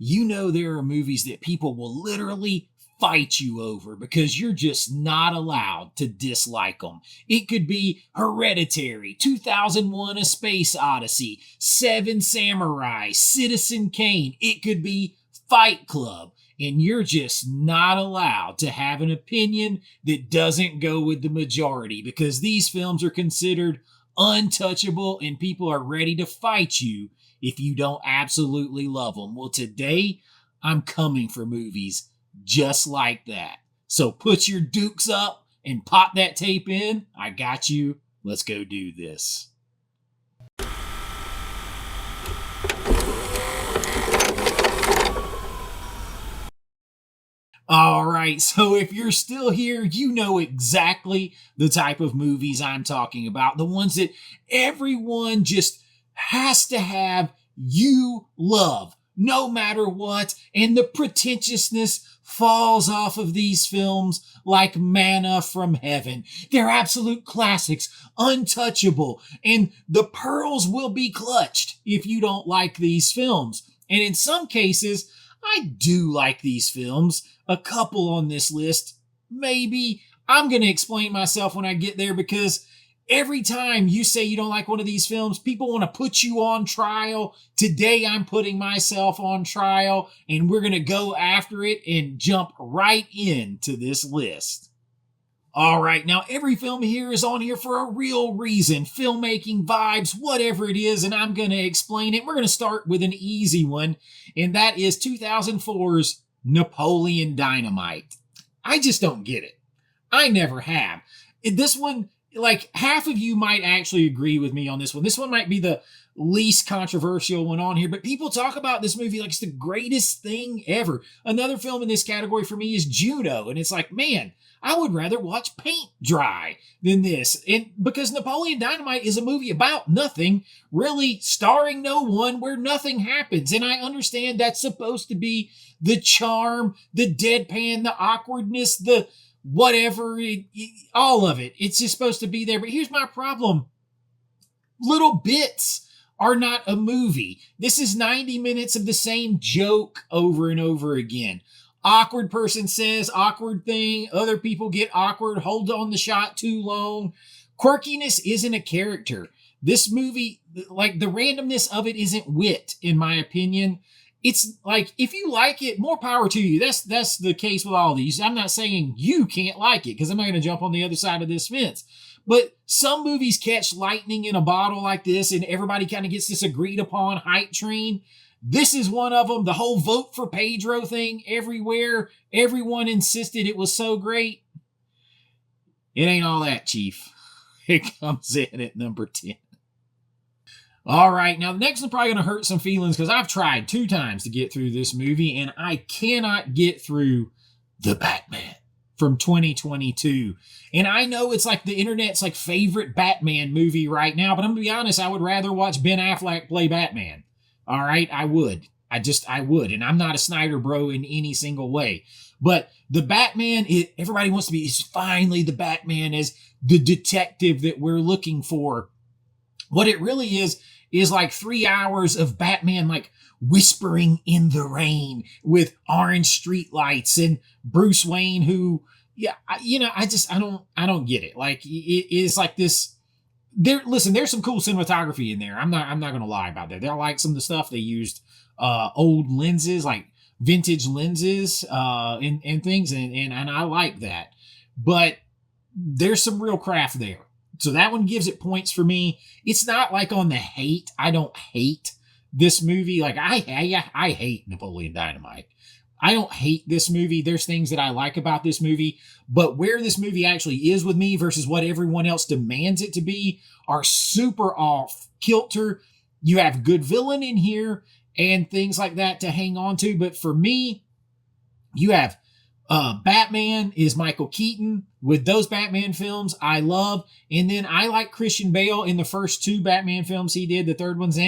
you know there are movies that people will literally fight you over because you're just not allowed to dislike them. It could be Hereditary, 2001 A Space Odyssey, Seven Samurai, Citizen Kane. It could be Fight Club. And you're just not allowed to have an opinion that doesn't go with the majority because these films are considered untouchable and people are ready to fight you if you don't absolutely love them. Well, today I'm coming for movies just like that. So put your dukes up and pop that tape in. I got you. Let's go do this. All right, so if you're still here, you know exactly the type of movies I'm talking about. The ones that everyone just has to have, you love, no matter what. And the pretentiousness falls off of these films like manna from heaven. They're absolute classics, untouchable, and the pearls will be clutched if you don't like these films. And in some cases, I do like these films. A couple on this list, maybe. I'm going to explain myself when I get there because every time you say you don't like one of these films, people want to put you on trial. Today I'm putting myself on trial and we're going to go after it and jump right into this list. All right, now every film here is on here for a real reason, filmmaking, vibes, whatever it is, and I'm going to explain it. We're going to start with an easy one, and that is 2004's Napoleon Dynamite. I just don't get it. I never have. This one, like half of you might actually agree with me on this one. This one might be the least controversial one on here, but people talk about this movie like it's the greatest thing ever. Another film in this category for me is Juno, and it's like, man, I would rather watch paint dry than this. And because Napoleon Dynamite is a movie about nothing, really starring no one, where nothing happens. And I understand that's supposed to be the charm, the deadpan, the awkwardness, the whatever, all of it. It's just supposed to be there. But here's my problem. Little bits are not a movie. This is 90 minutes of the same joke over and over again. Awkward person says awkward thing. Other people get awkward, hold on the shot too long. Quirkiness isn't a character. This movie, like the randomness of it isn't wit, in my opinion. It's like, if you like it, more power to you. That's the case with all these. I'm not saying you can't like it because I'm not going to jump on the other side of this fence. But some movies catch lightning in a bottle like this and everybody kind of gets this agreed upon hype train. This is one of them. The whole vote for Pedro thing everywhere. Everyone insisted it was so great. It ain't all that, Chief. It comes in at number 10. All right, now the next one's probably going to hurt some feelings because I've tried 2 times to get through this movie and I cannot get through The Batman from 2022. And I know it's like the internet's like favorite Batman movie right now, but I'm going to be honest, I would rather watch Ben Affleck play Batman. All right, I would. I would. And I'm not a Snyder bro in any single way. But the Batman, everybody wants to be, is finally the Batman as the detective that we're looking for. What it really is like 3 hours of Batman like whispering in the rain with orange street lights and Bruce Wayne who, yeah, I don't get it. Like it is like this. Listen, there's some cool cinematography in there. I'm not going to lie about that. They're like some of the stuff they used, old lenses, like vintage lenses, and things. And I like that, but there's some real craft there. So that one gives it points for me. It's not like on the hate. I don't hate this movie. Like I hate Napoleon Dynamite. I don't hate this movie. There's things that I like about this movie, but where this movie actually is with me versus what everyone else demands it to be are super off kilter. You have good villain in here and things like that to hang on to. But for me, you have Batman is Michael Keaton with those Batman films I love. And then I like Christian Bale in the first 2 Batman films he did. The third one's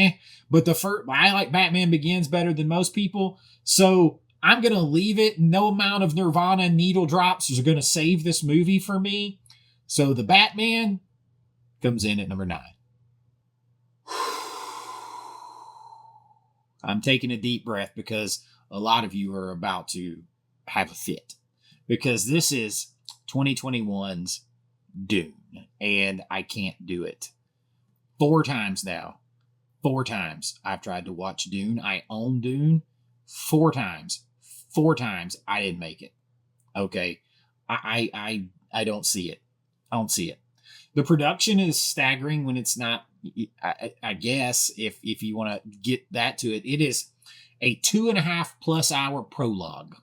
but I like Batman Begins better than most people. So I'm going to leave it. No amount of Nirvana needle drops is going to save this movie for me. So the Batman comes in at number 9. I'm taking a deep breath because a lot of you are about to have a fit, because this is 2021's Dune, and I can't do it. 4 times now. 4 times I've tried to watch Dune. I own Dune 4 times. 4 times I didn't make it. Okay. I don't see it. I don't see it. The production is staggering when it's not. I guess if you want to get that to it, it is a 2.5+ hour prologue.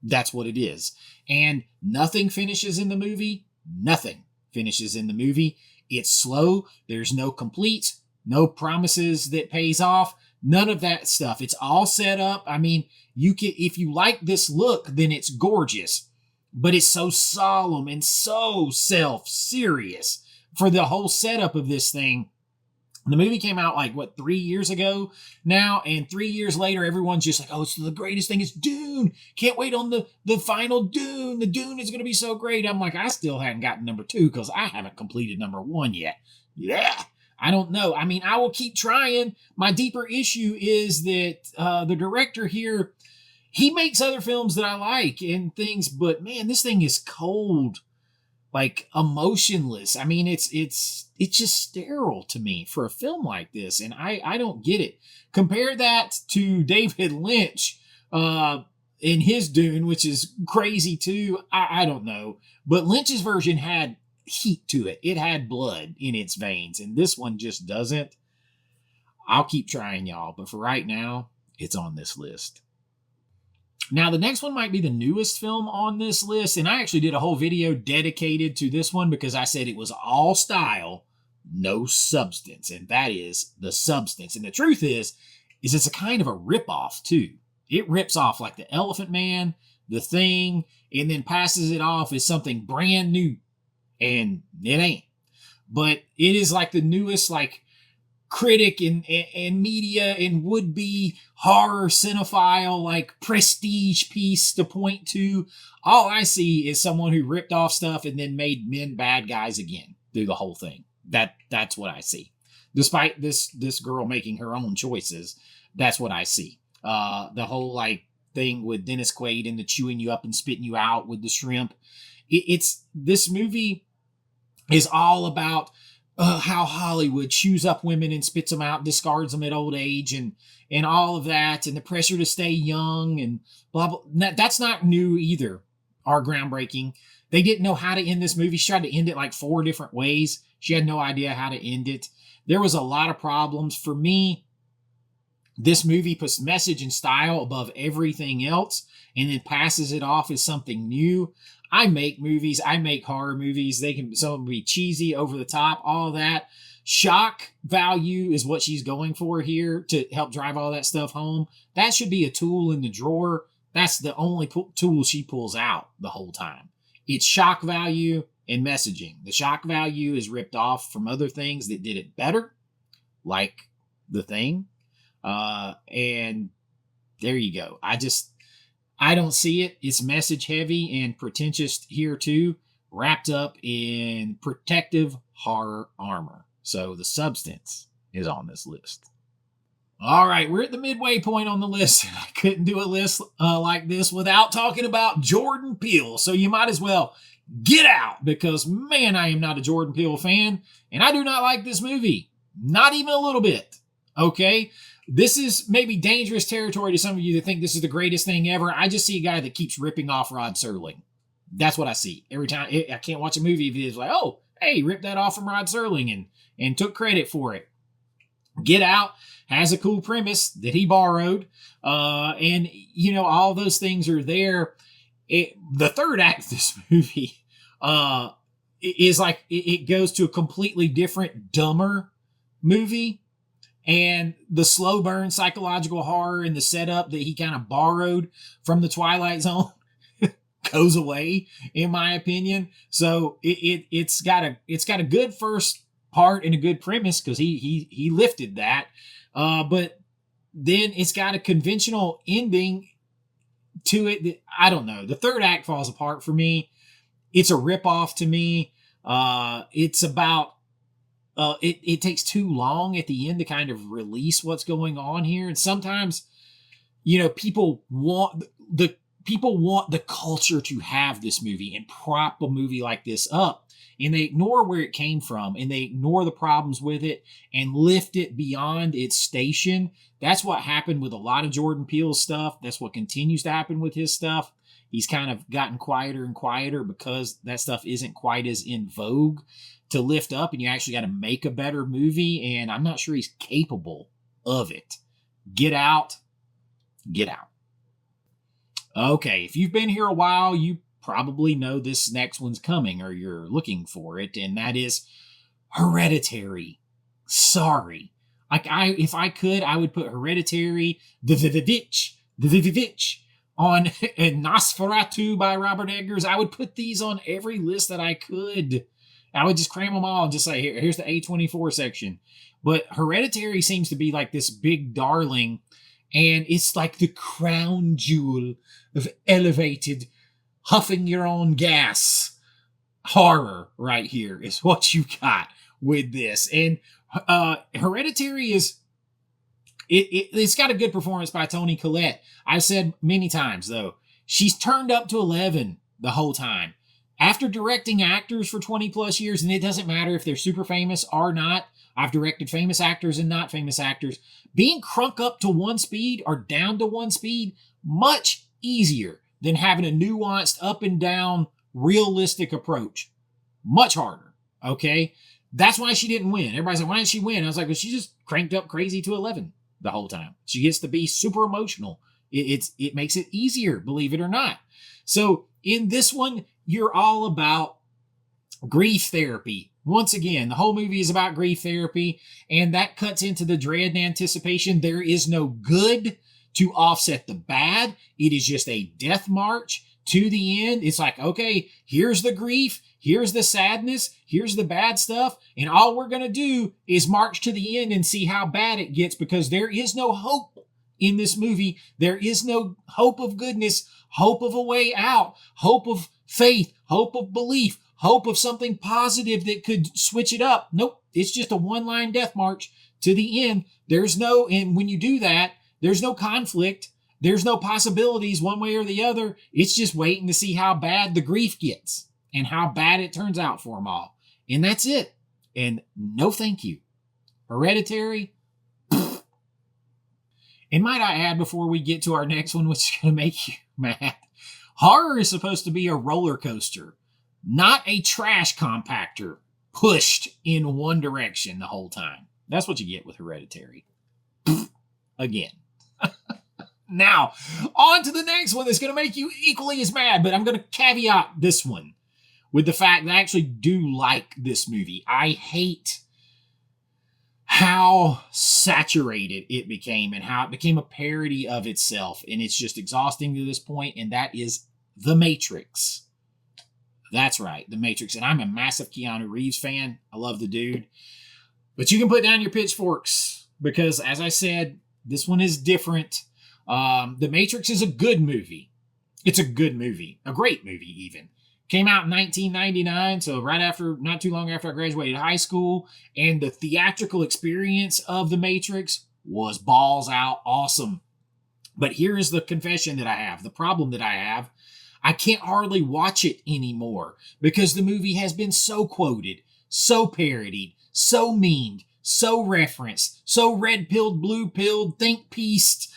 That's what it is. And nothing finishes in the movie. Nothing finishes in the movie. It's slow. There's no completes, no promises that pays off. None of that stuff. It's all set up. I mean, you can, if you like this look, then it's gorgeous. But it's so solemn and so self-serious for the whole setup of this thing. The movie came out 3 years ago now, and 3 years later, everyone's just like, oh, it's the greatest thing. It's Dune. Can't wait on the final Dune. The Dune is going to be so great. I'm like, I still haven't gotten number 2 because I haven't completed number 1 yet. Yeah, I don't know. I mean, I will keep trying. My deeper issue is that the director here, he makes other films that I like and things, but man, this thing is cold. Emotionless. I mean, it's just sterile to me for a film like this, and I don't get it. Compare that to David Lynch in his Dune, which is crazy too. I don't know, but Lynch's version had heat to it. It had blood in its veins, and this one just doesn't. I'll keep trying, y'all, but for right now, it's on this list. Now, the next one might be the newest film on this list, and I actually did a whole video dedicated to this one because I said it was all style, no substance, and that is The Substance. And the truth is it's a kind of a ripoff, too. It rips off like The Elephant Man, The Thing, and then passes it off as something brand new, and it ain't. But it is like the newest, critic and media and would-be horror cinephile prestige piece to point to. All I see is someone who ripped off stuff and then made men bad guys again through the whole thing. That's what I see. Despite this girl making her own choices, that's what I see. The whole thing with Dennis Quaid and the chewing you up and spitting you out with the shrimp. It's this movie is all about how Hollywood chews up women and spits them out, discards them at old age, and all of that, and the pressure to stay young, and blah, blah. That's not new either, or groundbreaking. They didn't know how to end this movie. She tried to end it 4 different ways. She had no idea how to end it. There was a lot of problems. For me, this movie puts message and style above everything else, and then passes it off as something new. I make movies. I make horror movies. Some of them be cheesy, over the top, all that. Shock value is what she's going for here to help drive all that stuff home. That should be a tool in the drawer. That's the only tool she pulls out the whole time. It's shock value and messaging. The shock value is ripped off from other things that did it better, like The Thing. And there you go. I don't see it. It's message heavy and pretentious here too, wrapped up in protective horror armor. So The Substance is on this list. All right, we're at the midway point on the list. I couldn't do a list like this without talking about Jordan Peele. So you might as well get out, because man, I am not a Jordan Peele fan, and I do not like this movie. Not even a little bit. Okay? This is maybe dangerous territory to some of you that think this is the greatest thing ever. I just see a guy that keeps ripping off Rod Serling. That's what I see. Every time, I can't watch a movie if it's like, oh, hey, ripped that off from Rod Serling and took credit for it. Get Out has a cool premise that he borrowed. And, all those things are there. The third act of this movie is it goes to a completely different, dumber movie. And the slow burn psychological horror and the setup that he kind of borrowed from the Twilight Zone goes away, in my opinion. So it's got a good first part and a good premise, because he lifted that. But then it's got a conventional ending to it that, I don't know. The third act falls apart for me. It's a ripoff to me. It's about it takes too long at the end to kind of release what's going on here. And sometimes people want the culture to have this movie and prop a movie like this up, and they ignore where it came from, and they ignore the problems with it and lift it beyond its station. That's what happened with a lot of Jordan Peele's stuff. That's what continues to happen with his stuff. He's kind of gotten quieter and quieter because that stuff isn't quite as in vogue to lift up, and you actually got to make a better movie, and I'm not sure he's capable of it. Get out. Get out. Okay, if you've been here a while, you probably know this next one's coming, or you're looking for it, and that is Hereditary. Sorry. If I could, I would put Hereditary, the Vitch, on Nosferatu by Robert Eggers. I would put these on every list that I could. I would just cram them all and just say, here's the A24 section. But Hereditary seems to be like this big darling, and it's like the crown jewel of elevated, huffing your own gas horror right here is what you got with this. And Hereditary it's got a good performance by Toni Collette. I've said many times, though, she's turned up to 11 the whole time. After directing actors for 20 plus years, and it doesn't matter if they're super famous or not, I've directed famous actors and not famous actors, being crunk up to one speed or down to one speed, much easier than having a nuanced up and down realistic approach. Much harder, okay? That's why she didn't win. Everybody's like, why didn't she win? I was like, well, she just cranked up crazy to 11 the whole time. She gets to be super emotional. It makes it easier, believe it or not. So in this one, you're all about grief therapy. Once again, the whole movie is about grief therapy, and that cuts into the dread and anticipation. There is no good to offset the bad. It is just a death march to the end. It's like, okay, here's the grief, here's the sadness, here's the bad stuff, and all we're going to do is march to the end and see how bad it gets, because there is no hope in this movie. There is no hope of goodness, hope of a way out, hope of faith, hope of belief, hope of something positive that could switch it up. Nope. It's just a one-line death march to the end. And when you do that, there's no conflict. There's no possibilities one way or the other. It's just waiting to see how bad the grief gets and how bad it turns out for them all. And that's it. And no thank you. Hereditary. Pfft. And might I add, before we get to our next one, which is going to make you mad, horror is supposed to be a roller coaster, not a trash compactor pushed in one direction the whole time. That's what you get with Hereditary. Again. Now, on to the next one that's going to make you equally as mad, but I'm going to caveat this one with the fact that I actually do like this movie. I hate how saturated it became and how it became a parody of itself, and it's just exhausting to this point, and that is The Matrix. That's right, The Matrix. And I'm a massive Keanu Reeves fan. I love the dude. But you can put down your pitchforks because, as I said, this one is different. The Matrix is a good movie. It's a good movie. A great movie, even. Came out in 1999, so not too long after I graduated high school. And the theatrical experience of The Matrix was balls out awesome. But here is the confession that I have. The problem that I have. I can't hardly watch it anymore because the movie has been so quoted, so parodied, so memed, so referenced, so red-pilled, blue-pilled, think-pieced,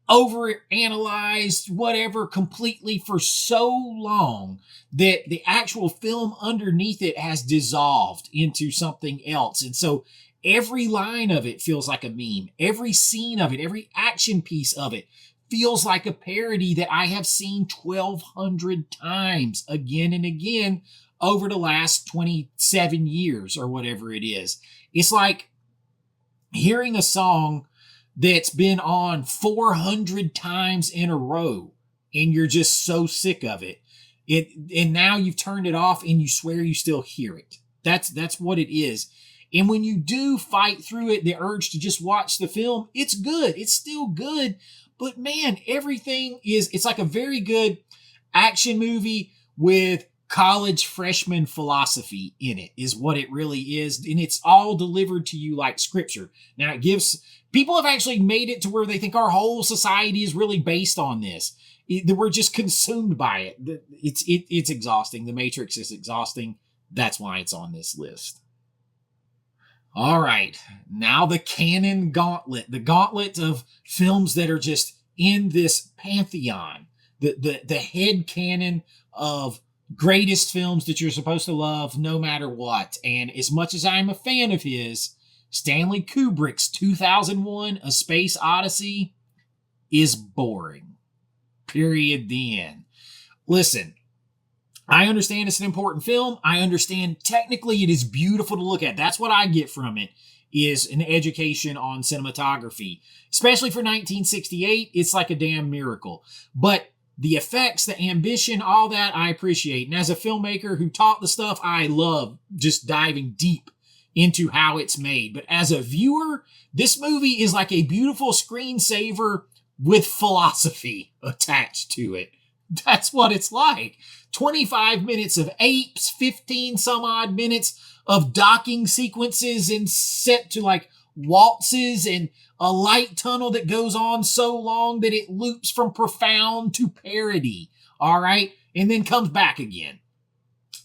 over-analyzed, whatever, completely for so long that the actual film underneath it has dissolved into something else. And so every line of it feels like a meme. Every scene of it, every action piece of it feels like a parody that I have seen 1,200 times again and again over the last 27 years or whatever it is. It's like hearing a song that's been on 400 times in a row and you're just so sick of it. And now you've turned it off and you swear you still hear it. That's what it is. And when you do fight through it, the urge to just watch the film, it's good. It's still good. But man, it's like a very good action movie with college freshman philosophy in it, is what it really is. And it's all delivered to you like scripture. Now, people have actually made it to where they think our whole society is really based on this. We're just consumed by it. It's exhausting. The Matrix is exhausting. That's why it's on this list. All right, now the canon gauntlet, the gauntlet of films that are just in this pantheon, the head canon of greatest films that you're supposed to love no matter what. And as much as I'm a fan of his, Stanley Kubrick's 2001 A Space Odyssey is boring. Period. The end. Listen, I understand it's an important film. I understand technically it is beautiful to look at. That's what I get from it, is an education on cinematography. Especially for 1968, it's like a damn miracle. But the effects, the ambition, all that I appreciate. And as a filmmaker who taught the stuff, I love just diving deep into how it's made. But as a viewer, this movie is like a beautiful screensaver with philosophy attached to it. That's what it's like. 25 minutes of apes, 15 some odd minutes of docking sequences and set to like waltzes and a light tunnel that goes on so long that it loops from profound to parody. All right. And then comes back again.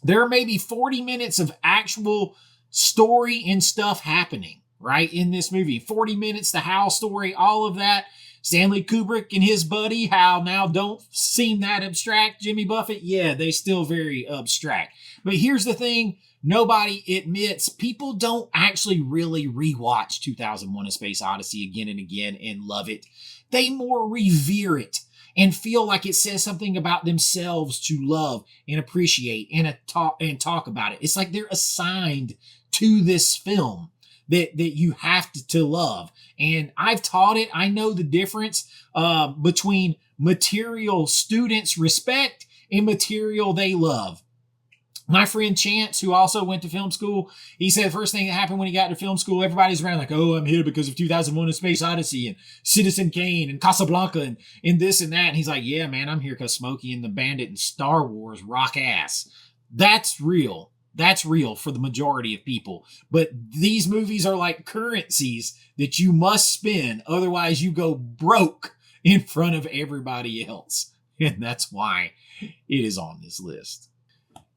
There are maybe 40 minutes of actual story and stuff happening, right, in this movie. 40 minutes, the Hal story, all of that. Stanley Kubrick and his buddy, Hal, now don't seem that abstract. Jimmy Buffett, yeah, they still very abstract. But here's the thing. Nobody admits, people don't actually really rewatch 2001 A Space Odyssey again and again and love it. They more revere it and feel like it says something about themselves to love and appreciate and talk about it. It's like they're assigned to this film that you have to love. And I've taught it. I know the difference between material students respect and material they love. My friend Chance, who also went to film school, he said the first thing that happened when he got to film school, everybody's around like, oh, I'm here because of 2001 A Space Odyssey and Citizen Kane and Casablanca and this and that. And he's like, yeah, man, I'm here because Smokey and the Bandit and Star Wars rock ass. That's real. That's real for the majority of people. But these movies are like currencies that you must spend. Otherwise, you go broke in front of everybody else. And that's why it is on this list.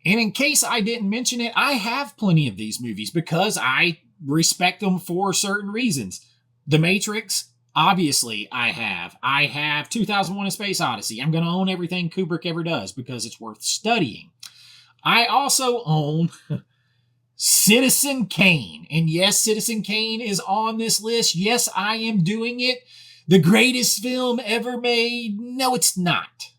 And in case I didn't mention it, I have plenty of these movies because I respect them for certain reasons. The Matrix, obviously, I have. I have 2001 A Space Odyssey. I'm going to own everything Kubrick ever does because it's worth studying. I also own Citizen Kane. And yes, Citizen Kane is on this list. Yes, I am doing it. The greatest film ever made. No, it's not.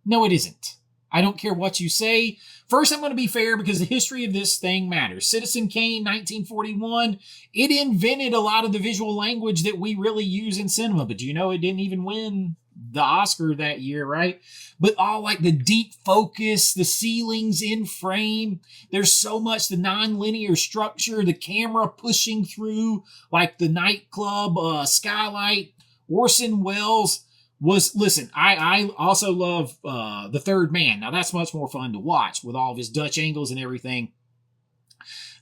No, it isn't. I don't care what you say. First, I'm going to be fair because the history of this thing matters. Citizen Kane, 1941, it invented a lot of the visual language that we really use in cinema. But do you know it didn't even win the Oscar that year, right? But all like the deep focus, the ceilings in frame, there's so much, the non-linear structure, the camera pushing through like the nightclub skylight. Orson Welles was, listen, I also love The Third Man. Now that's much more fun to watch with all of his Dutch angles and everything.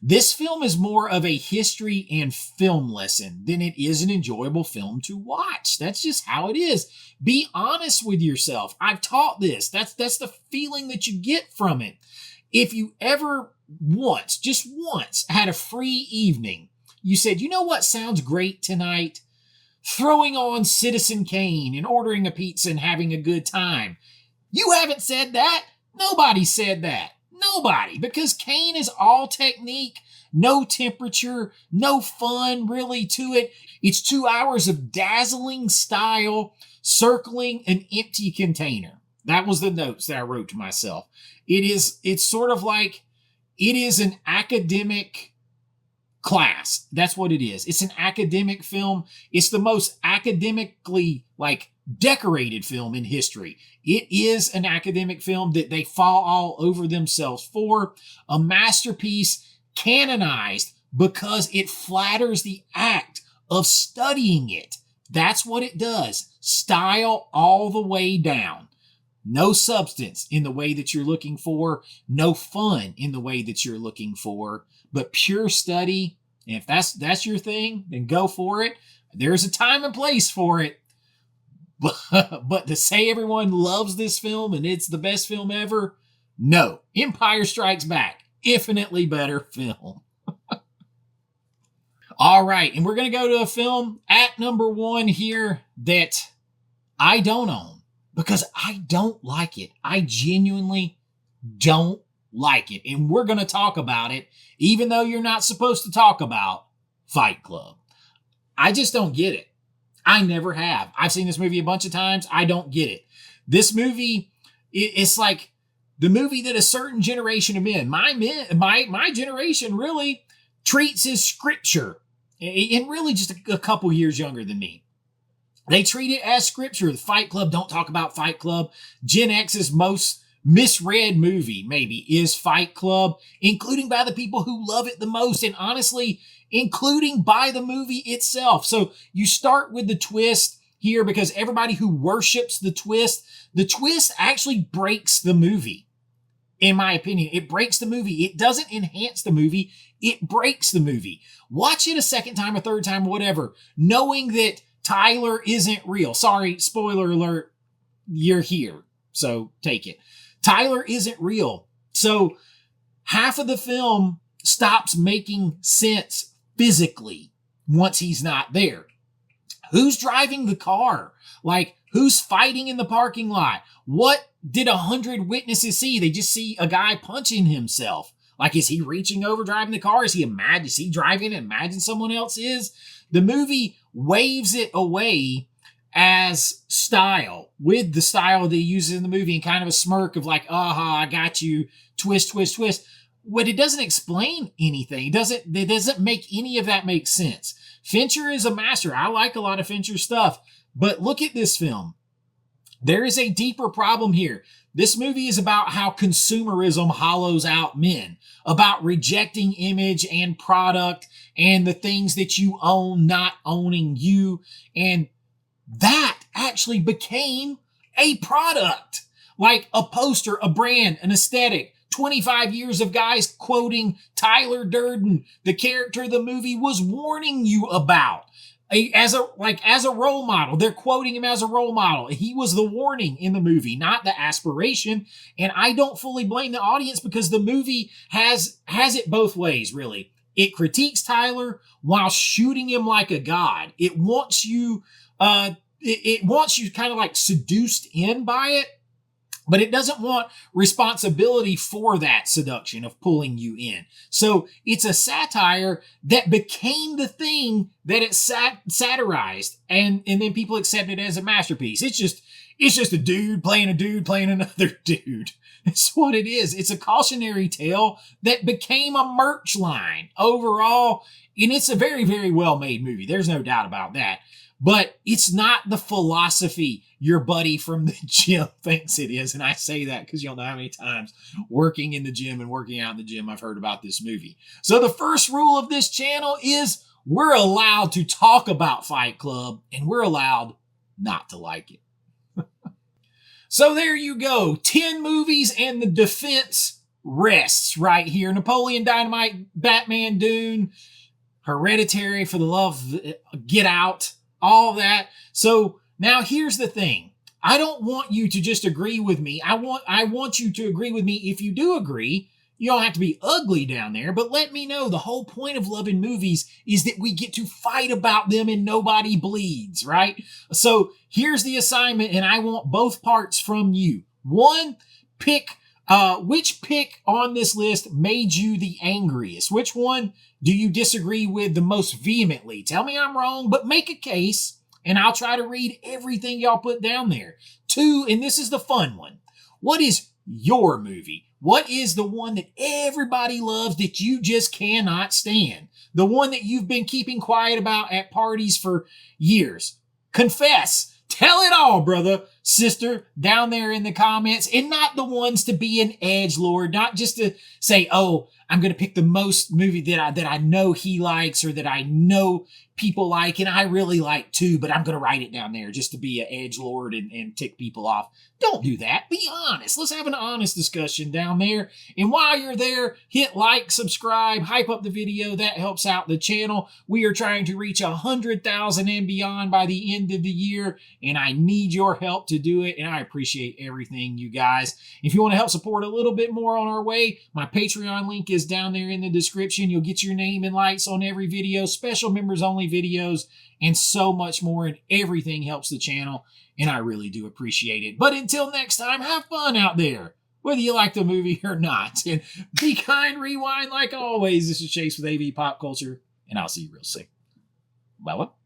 This film is more of a history and film lesson than it is an enjoyable film to watch. That's just how it is. Be honest with yourself. I've taught this. That's the feeling that you get from it. If you ever once, just once, had a free evening, you said, you know what sounds great tonight? Throwing on Citizen Kane and ordering a pizza and having a good time. You haven't said that. Nobody said that. Nobody. Because Kane is all technique, no temperature, no fun really to it. It's 2 hours of dazzling style circling an empty container. That was the notes that I wrote to myself. It's sort of like it is an academic class. That's what it is. It's an academic film. It's the most academically like decorated film in history. It is an academic film that they fall all over themselves for. A masterpiece canonized because it flatters the act of studying it. That's what it does. Style all the way down. no substance in the way that you're looking for, no fun in the way that you're looking for, but pure study. And if that's your thing, then go for it. There's a time and place for it. But to say everyone loves this film and it's the best film ever, no. Empire Strikes Back, infinitely better film. All right, and we're going to go to a film at number 1 here that I don't own because I don't like it. I genuinely don't like it. And we're going to talk about it, even though you're not supposed to talk about Fight Club. I just don't get it. I never have. I've seen this movie a bunch of times. I don't get it. This movie, it's like the movie that a certain generation of men, my generation really treats as scripture. And really just a couple years younger than me. They treat it as scripture. The Fight Club, don't talk about Fight Club. Gen X's most misread movie, maybe, is Fight Club, including by the people who love it the most, and honestly, including by the movie itself. So you start with the twist here because everybody who worships the twist actually breaks the movie. In my opinion, it breaks the movie. It doesn't enhance the movie. It breaks the movie. Watch it a second time, a third time, whatever, knowing that Tyler isn't real. Sorry, spoiler alert, you're here, so take it. Tyler isn't real. So half of the film stops making sense physically once he's not there. Who's driving the car? Like, who's fighting in the parking lot? What did 100 witnesses see? They just see a guy punching himself. Like, is he reaching over driving the car? Is he driving and imagine someone else is? The movie waves it away as style, with the style that he uses in the movie, and kind of a smirk of like, aha, I got you, twist, twist, twist. But it doesn't explain anything. It doesn't make any of that make sense. Fincher is a master. I like a lot of Fincher stuff, but look at this film. There is a deeper problem here. This movie is about how consumerism hollows out men, about rejecting image and product and the things that you own not owning you. And that actually became a product, like a poster, a brand, an aesthetic. 25 years of guys quoting Tyler Durden, the character the movie was warning you about. As a role model. They're quoting him as a role model. He was the warning in the movie, not the aspiration. And I don't fully blame the audience because the movie has it both ways, really. It critiques Tyler while shooting him like a god. It wants you kind of like seduced in by it, but it doesn't want responsibility for that seduction of pulling you in. So it's a satire that became the thing that it satirized, and then people accept it as a masterpiece. It's just a dude playing another dude. It's what it is. It's a cautionary tale that became a merch line overall, and it's a very, very well-made movie. There's no doubt about that. But it's not the philosophy your buddy from the gym thinks it is. And I say that because you don't know how many times working in the gym and working out in the gym I've heard about this movie. So the first rule of this channel is we're allowed to talk about Fight Club and we're allowed not to like it. So there you go. 10 movies and the defense rests right here. Napoleon Dynamite, Batman, Dune, Hereditary, for the love of Get Out. All that. So now here's the thing. I don't want you to just agree with me. I want you to agree with me. If you do agree, you don't have to be ugly down there, but let me know. The whole point of loving movies is that we get to fight about them and nobody bleeds, right? So here's the assignment, and I want both parts from you. One, pick which pick on this list made you the angriest? Which one do you disagree with the most vehemently? Tell me I'm wrong, but make a case, and I'll try to read everything y'all put down there. 2, and this is the fun one. What is your movie? What is the one that everybody loves that you just cannot stand? The one that you've been keeping quiet about at parties for years. Confess. Tell it all, brother, sister, down there in the comments, and not the ones to be an edgelord, not just to say, oh, I'm going to pick the most movie that I know he likes or that I know people like, and I really like too, but I'm going to write it down there just to be an edgelord and tick people off. Don't do that. Be honest. Let's have an honest discussion down there. And while you're there, hit like, subscribe, hype up the video. That helps out the channel. We are trying to reach 100,000 and beyond by the end of the year, and I need your help to do it, and I appreciate everything, you guys. If you want to help support a little bit more on our way, my Patreon link is down there in the description. You'll get your name and lights on every video, special members only videos, and so much more, and everything helps the channel, and I really do appreciate it. But until next time, have fun out there, whether you like the movie or not, and be kind, rewind like always. This is Chase with AV Pop Culture, and I'll see you real soon. Bye-bye.